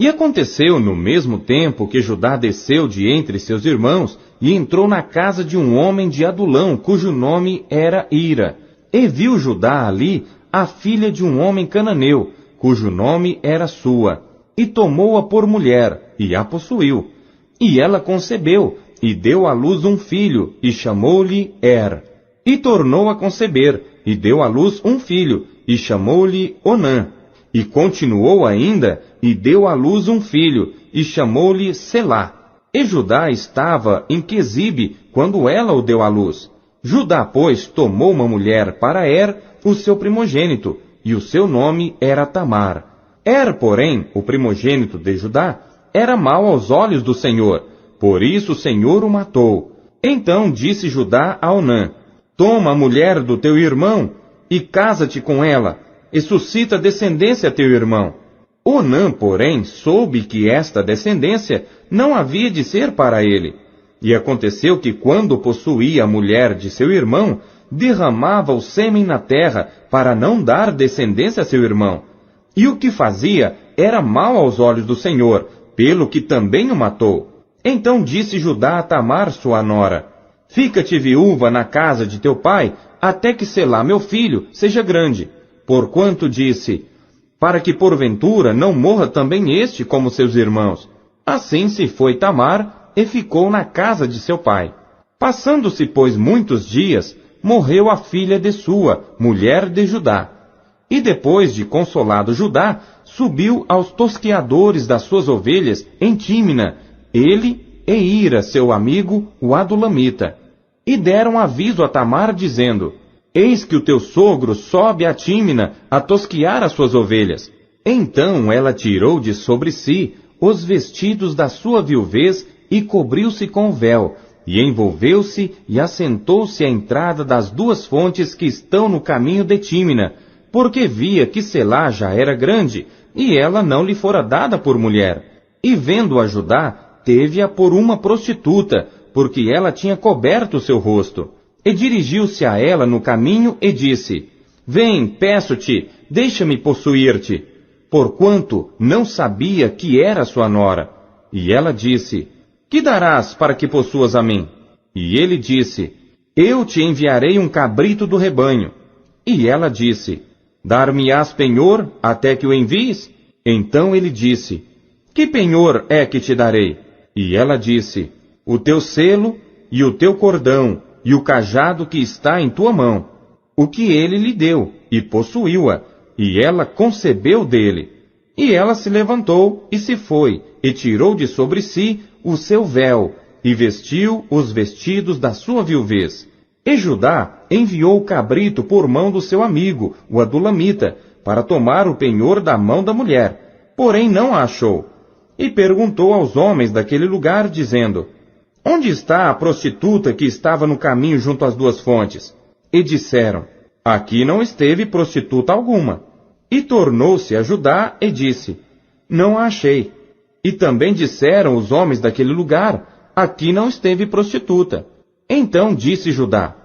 E aconteceu no mesmo tempo que Judá desceu de entre seus irmãos e entrou na casa de um homem de Adulão, cujo nome era Ira. E viu Judá ali a filha de um homem cananeu, cujo nome era Sua, e tomou-a por mulher, e a possuiu. E ela concebeu, e deu à luz um filho, e chamou-lhe E tornou a conceber, e deu à luz um filho, e chamou-lhe Onã. E continuou ainda, e deu à luz um filho, e chamou-lhe Selá. E Judá estava em Quezibe, quando ela o deu à luz. Judá, pois, tomou uma mulher para o seu primogênito, e o seu nome era Tamar. Porém, o primogênito de Judá, era mau aos olhos do Senhor, por isso o Senhor o matou. Então disse Judá a Onã: Toma a mulher do teu irmão, e casa-te com ela, e suscita descendência a teu irmão. Onã, porém, soube que esta descendência não havia de ser para ele. E aconteceu que, quando possuía a mulher de seu irmão, derramava o sêmen na terra, para não dar descendência a seu irmão. E o que fazia era mal aos olhos do Senhor, pelo que também o matou. Então disse Judá a Tamar, sua nora: Fica-te viúva na casa de teu pai, até que Selá, meu filho, seja grande. Porquanto disse: Para que porventura não morra também este como seus irmãos. Assim se foi Tamar, e ficou na casa de seu pai. Passando-se, pois, muitos dias, morreu a filha de Sua, mulher de Judá. E depois de consolado Judá, subiu aos tosqueadores das suas ovelhas em Tímina, ele e Ira, seu amigo, o Adulamita. E deram aviso a Tamar, dizendo: Eis que o teu sogro sobe a Tímina a tosquear as suas ovelhas. Então ela tirou de sobre si os vestidos da sua viuvez e cobriu-se com o véu, e envolveu-se e assentou-se à entrada das duas fontes que estão no caminho de Tímina, porque via que Selá já era grande, e ela não lhe fora dada por mulher. E vendo-a Judá, teve-a por uma prostituta, porque ela tinha coberto o seu rosto. E dirigiu-se a ela no caminho e disse: Vem, peço-te, deixa-me possuir-te. Porquanto não sabia que era sua nora. E ela disse: Que darás para que possuas a mim? E ele disse: Eu te enviarei um cabrito do rebanho. E ela disse: Dar-me-ás penhor até que o envies? Então ele disse: Que penhor é que te darei? E ela disse: O teu selo, e o teu cordão, e o cajado que está em tua mão. O que ele lhe deu, e possuiu-a, e ela concebeu dele. E ela se levantou, e se foi, e tirou de sobre si o seu véu, e vestiu os vestidos da sua viuvez. E Judá enviou o cabrito por mão do seu amigo, o Adulamita, para tomar o penhor da mão da mulher, porém não a achou. E perguntou aos homens daquele lugar, dizendo: Onde está a prostituta que estava no caminho junto às duas fontes? E disseram: Aqui não esteve prostituta alguma. E tornou-se a Judá e disse: Não a achei. E também disseram os homens daquele lugar: Aqui não esteve prostituta. Então disse Judá: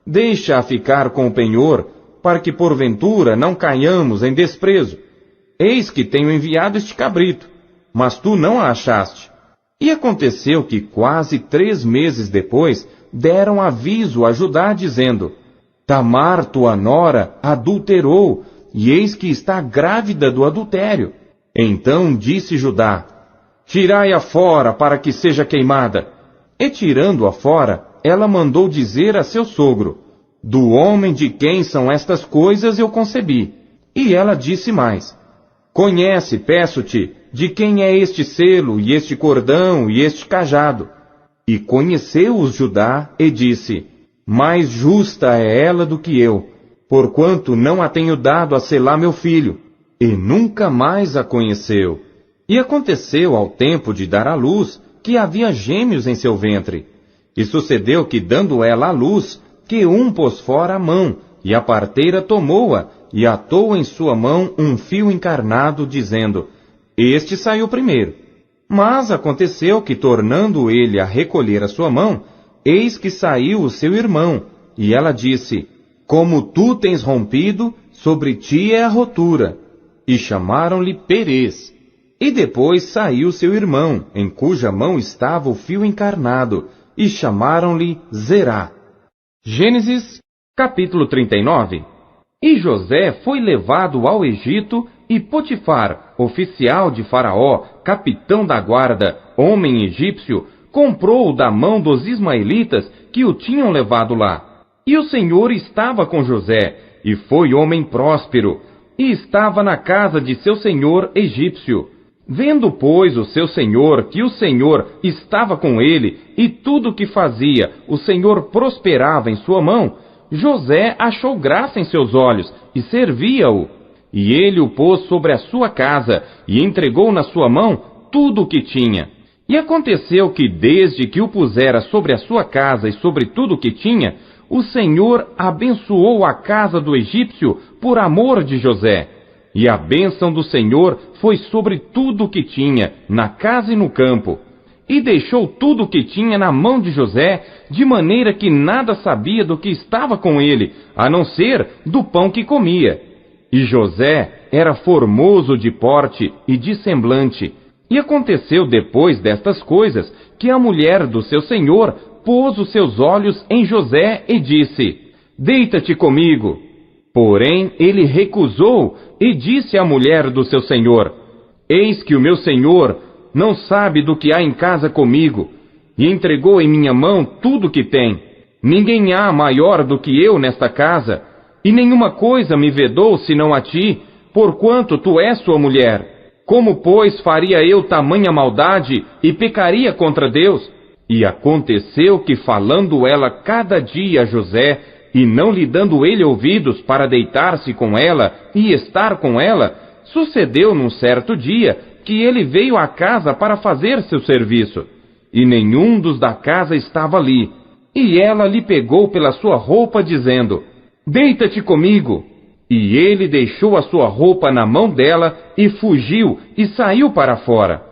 Deixa-a ficar com o penhor, para que porventura não caiamos em desprezo. Eis que tenho enviado este cabrito, mas tu não a achaste. E aconteceu que quase 3 meses depois deram aviso a Judá, dizendo: Tamar, tua nora, adulterou, e eis que está grávida do adultério. Então disse Judá: Tirai-a fora para que seja queimada. E tirando-a fora, ela mandou dizer a seu sogro: Do homem de quem são estas coisas eu concebi. E ela disse mais: Conhece, peço-te, de quem é este selo, e este cordão, e este cajado. E conheceu-os Judá, e disse: Mais justa é ela do que eu, porquanto não a tenho dado a Selá meu filho. E nunca mais a conheceu. E aconteceu ao tempo de dar à luz, que havia gêmeos em seu ventre. E sucedeu que, dando ela à luz, que um pôs fora a mão, e a parteira tomou-a, e atou em sua mão um fio encarnado, dizendo: Este saiu primeiro. Mas aconteceu que, tornando ele a recolher a sua mão, eis que saiu o seu irmão, e ela disse: como tu tens rompido, sobre ti é a rotura. E chamaram-lhe Perez. E depois saiu seu irmão, em cuja mão estava o fio encarnado, e chamaram-lhe Zerá. Gênesis, capítulo 39. E José foi levado ao Egito, e Potifar, oficial de Faraó, capitão da guarda, homem egípcio, comprou-o da mão dos ismaelitas que o tinham levado lá. E o Senhor estava com José, e foi homem próspero, e estava na casa de seu senhor egípcio. Vendo, pois, o seu senhor que o Senhor estava com ele, e tudo o que fazia, o Senhor prosperava em sua mão, José achou graça em seus olhos, e servia-o. E ele o pôs sobre a sua casa, e entregou na sua mão tudo o que tinha. E aconteceu que, desde que o pusera sobre a sua casa e sobre tudo o que tinha, o Senhor abençoou a casa do egípcio por amor de José. E a bênção do Senhor foi sobre tudo o que tinha, na casa e no campo. E deixou tudo o que tinha na mão de José, de maneira que nada sabia do que estava com ele, a não ser do pão que comia. E José era formoso de porte e de semblante. E aconteceu depois destas coisas, que a mulher do seu senhor pôs os seus olhos em José e disse: deita-te comigo. Porém, ele recusou e disse à mulher do seu senhor: eis que o meu senhor não sabe do que há em casa comigo, e entregou em minha mão tudo o que tem. Ninguém há maior do que eu nesta casa, e nenhuma coisa me vedou senão a ti, porquanto tu és sua mulher. Como, pois, faria eu tamanha maldade e pecaria contra Deus? E aconteceu que, falando ela cada dia a José, e não lhe dando ele ouvidos para deitar-se com ela e estar com ela, sucedeu num certo dia que ele veio à casa para fazer seu serviço. E nenhum dos da casa estava ali. E ela lhe pegou pela sua roupa, dizendo: deita-te comigo. E ele deixou a sua roupa na mão dela, e fugiu, e saiu para fora.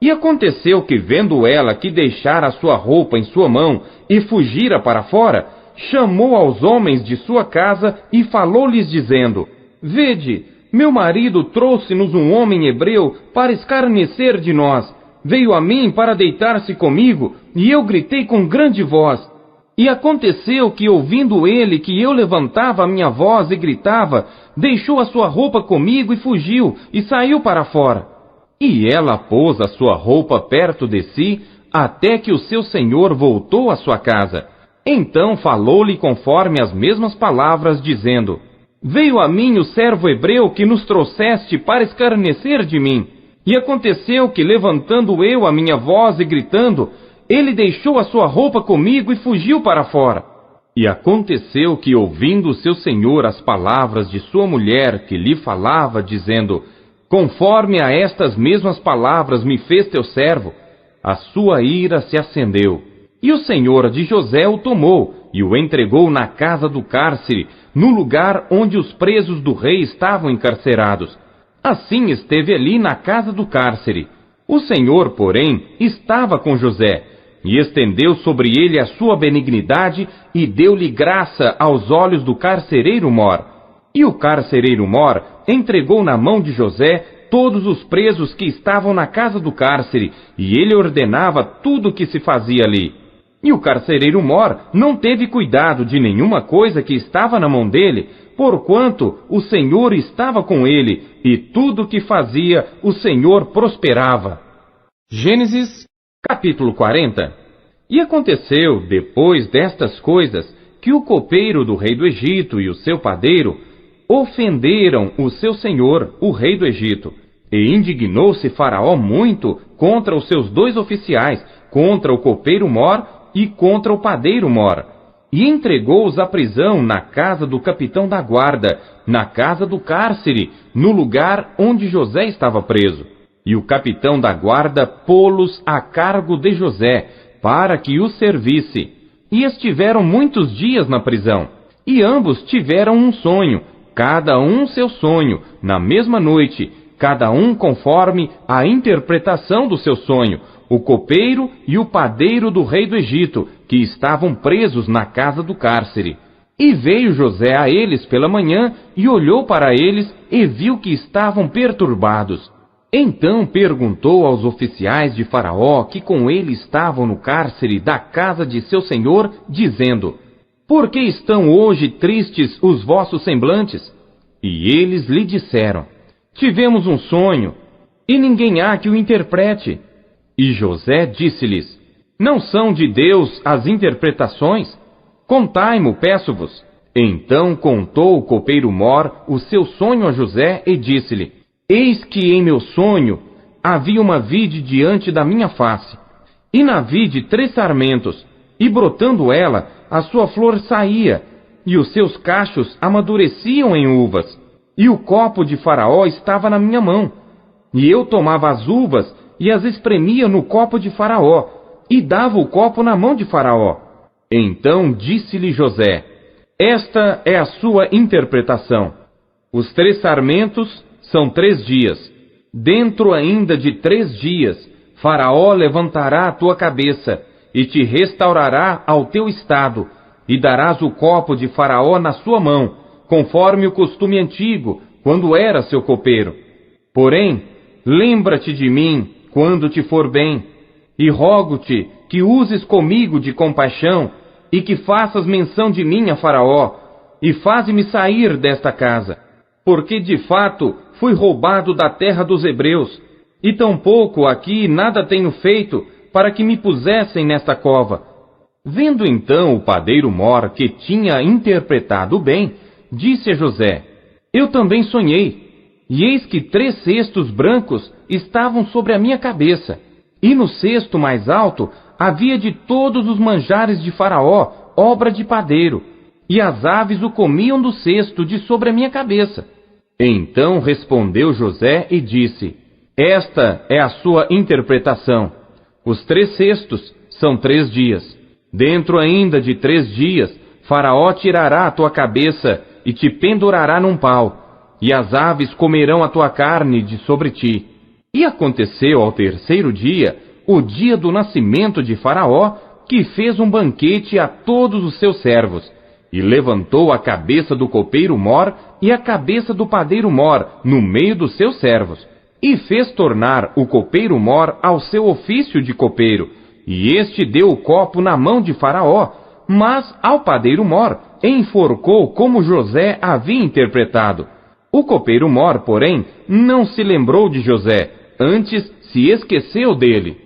E aconteceu que, vendo ela que deixara a sua roupa em sua mão, e fugira para fora, chamou aos homens de sua casa, e falou-lhes dizendo: vede, meu marido trouxe-nos um homem hebreu para escarnecer de nós. Veio a mim para deitar-se comigo, e eu gritei com grande voz. E aconteceu que, ouvindo ele que eu levantava a minha voz e gritava, deixou a sua roupa comigo e fugiu, e saiu para fora. E ela pôs a sua roupa perto de si, até que o seu senhor voltou à sua casa. Então falou-lhe conforme as mesmas palavras, dizendo: veio a mim o servo hebreu que nos trouxeste para escarnecer de mim. E aconteceu que, levantando eu a minha voz e gritando, ele deixou a sua roupa comigo e fugiu para fora. E aconteceu que, ouvindo o seu senhor as palavras de sua mulher, que lhe falava, dizendo: conforme a estas mesmas palavras me fez teu servo, a sua ira se acendeu. E o senhor de José o tomou e o entregou na casa do cárcere, no lugar onde os presos do rei estavam encarcerados. Assim esteve ali na casa do cárcere. O Senhor, porém, estava com José, e estendeu sobre ele a sua benignidade, e deu-lhe graça aos olhos do carcereiro Mor. E o carcereiro Mor entregou na mão de José todos os presos que estavam na casa do cárcere, e ele ordenava tudo o que se fazia ali. E o carcereiro Mor não teve cuidado de nenhuma coisa que estava na mão dele, porquanto o Senhor estava com ele, e tudo o que fazia o Senhor prosperava. Gênesis, capítulo 40. E aconteceu, depois destas coisas, que o copeiro do rei do Egito e o seu padeiro ofenderam o seu senhor, o rei do Egito. E indignou-se Faraó muito contra os seus dois oficiais, contra o copeiro Mor e contra o padeiro Mor, e entregou-os à prisão na casa do capitão da guarda, na casa do cárcere, no lugar onde José estava preso. E o capitão da guarda pô-los a cargo de José, para que o servisse. E estiveram muitos dias na prisão. E ambos tiveram um sonho, cada um seu sonho, na mesma noite, cada um conforme a interpretação do seu sonho, o copeiro e o padeiro do rei do Egito, que estavam presos na casa do cárcere. E veio José a eles pela manhã, e olhou para eles, e viu que estavam perturbados. Então perguntou aos oficiais de Faraó, que com ele estavam no cárcere da casa de seu senhor, dizendo: Por que estão hoje tristes os vossos semblantes? E eles lhe disseram: Tivemos um sonho, e ninguém há que o interprete. E José disse-lhes: Não são de Deus as interpretações? Contai-mo, peço-vos. Então contou o copeiro Mor o seu sonho a José e disse-lhe: Eis que em meu sonho havia uma vide diante da minha face, e na vide 3 sarmentos, e brotando ela, a sua flor saía, e os seus cachos amadureciam em uvas, e o copo de Faraó estava na minha mão, e eu tomava as uvas e as espremia no copo de Faraó, e dava o copo na mão de Faraó. Então disse-lhe José: Esta é a sua interpretação. Os 3 sarmentos são 3 dias. Dentro ainda de 3 dias, Faraó levantará a tua cabeça, e te restaurará ao teu estado, e darás o copo de Faraó na sua mão, conforme o costume antigo, quando era seu copeiro. Porém, lembra-te de mim quando te for bem, e rogo-te que uses comigo de compaixão, e que faças menção de mim a Faraó, e faze-me sair desta casa, porque de fato fui roubado da terra dos hebreus, e tampouco aqui nada tenho feito para que me pusessem nesta cova. Vendo então o padeiro Mor que tinha interpretado bem, disse a José: Eu também sonhei, e eis que 3 cestos brancos estavam sobre a minha cabeça, e no cesto mais alto havia de todos os manjares de Faraó, obra de padeiro, e as aves o comiam do cesto de sobre a minha cabeça. Então respondeu José e disse: Esta é a sua interpretação. Os 3 cestos são 3 dias. Dentro ainda de 3 dias, Faraó tirará a tua cabeça e te pendurará num pau, e as aves comerão a tua carne de sobre ti. E aconteceu ao 3º dia, o dia do nascimento de Faraó, que fez um banquete a todos os seus servos, e levantou a cabeça do copeiro Mor e a cabeça do padeiro Mor no meio dos seus servos, e fez tornar o copeiro Mor ao seu ofício de copeiro, e este deu o copo na mão de Faraó, mas ao padeiro Mor enforcou como José havia interpretado. O copeiro Mor, porém, não se lembrou de José, antes se esqueceu dele.